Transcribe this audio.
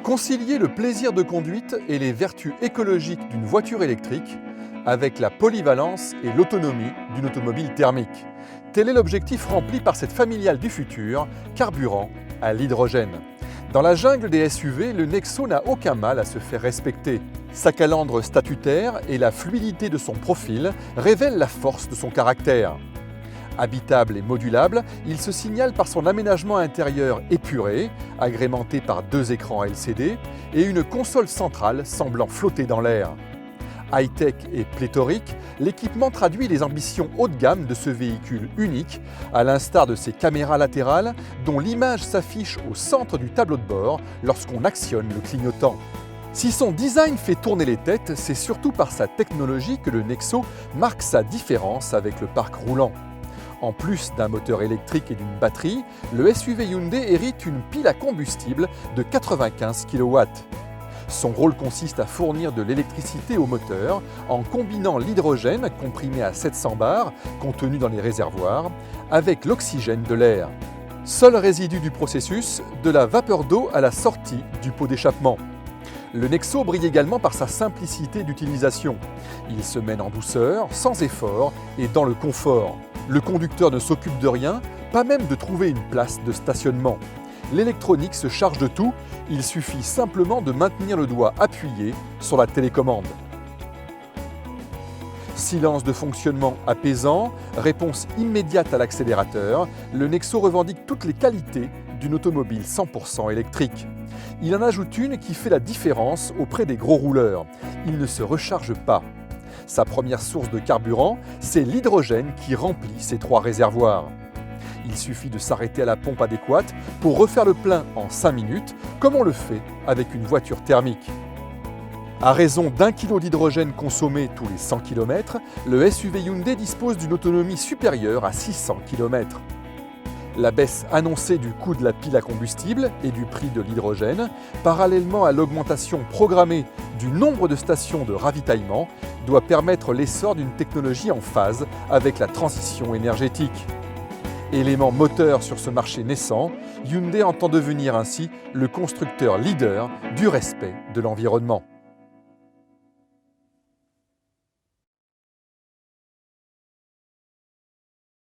Concilier le plaisir de conduite et les vertus écologiques d'une voiture électrique avec la polyvalence et l'autonomie d'une automobile thermique. Tel est l'objectif rempli par cette familiale du futur, carburant à l'hydrogène. Dans la jungle des SUV, le Nexo n'a aucun mal à se faire respecter. Sa calandre statutaire et la fluidité de son profil révèlent la force de son caractère. Habitable et modulable, il se signale par son aménagement intérieur épuré, agrémenté par 2 écrans LCD et une console centrale semblant flotter dans l'air. High-tech et pléthorique, l'équipement traduit les ambitions haut de gamme de ce véhicule unique, à l'instar de ses caméras latérales dont l'image s'affiche au centre du tableau de bord lorsqu'on actionne le clignotant. Si son design fait tourner les têtes, c'est surtout par sa technologie que le Nexo marque sa différence avec le parc roulant. En plus d'un moteur électrique et d'une batterie, le SUV Hyundai hérite une pile à combustible de 95 kW. Son rôle consiste à fournir de l'électricité au moteur en combinant l'hydrogène comprimé à 700 bars, contenu dans les réservoirs, avec l'oxygène de l'air. Seul résidu du processus, de la vapeur d'eau à la sortie du pot d'échappement. Le Nexo brille également par sa simplicité d'utilisation. Il se mène en douceur, sans effort et dans le confort. Le conducteur ne s'occupe de rien, pas même de trouver une place de stationnement. L'électronique se charge de tout, il suffit simplement de maintenir le doigt appuyé sur la télécommande. Silence de fonctionnement apaisant, réponse immédiate à l'accélérateur, le Nexo revendique toutes les qualités d'une automobile 100% électrique. Il en ajoute une qui fait la différence auprès des gros rouleurs. Il ne se recharge pas. Sa première source de carburant, c'est l'hydrogène qui remplit ses 3 réservoirs. Il suffit de s'arrêter à la pompe adéquate pour refaire le plein en 5 minutes, comme on le fait avec une voiture thermique. À raison d'1 kg d'hydrogène consommé tous les 100 km, le SUV Hyundai dispose d'une autonomie supérieure à 600 km. La baisse annoncée du coût de la pile à combustible et du prix de l'hydrogène, parallèlement à l'augmentation programmée du nombre de stations de ravitaillement, doit permettre l'essor d'une technologie en phase avec la transition énergétique. Élément moteur sur ce marché naissant, Hyundai entend devenir ainsi le constructeur leader du respect de l'environnement.